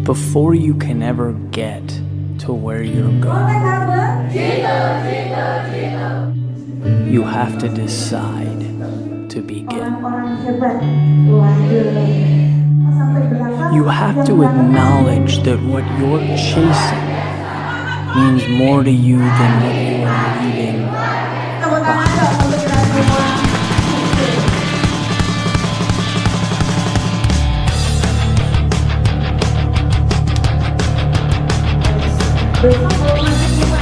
before you can ever get to where you're going, you have to decide to begin. You have to acknowledge that what you're chasing means more to you than what you are leaving behind. Bersama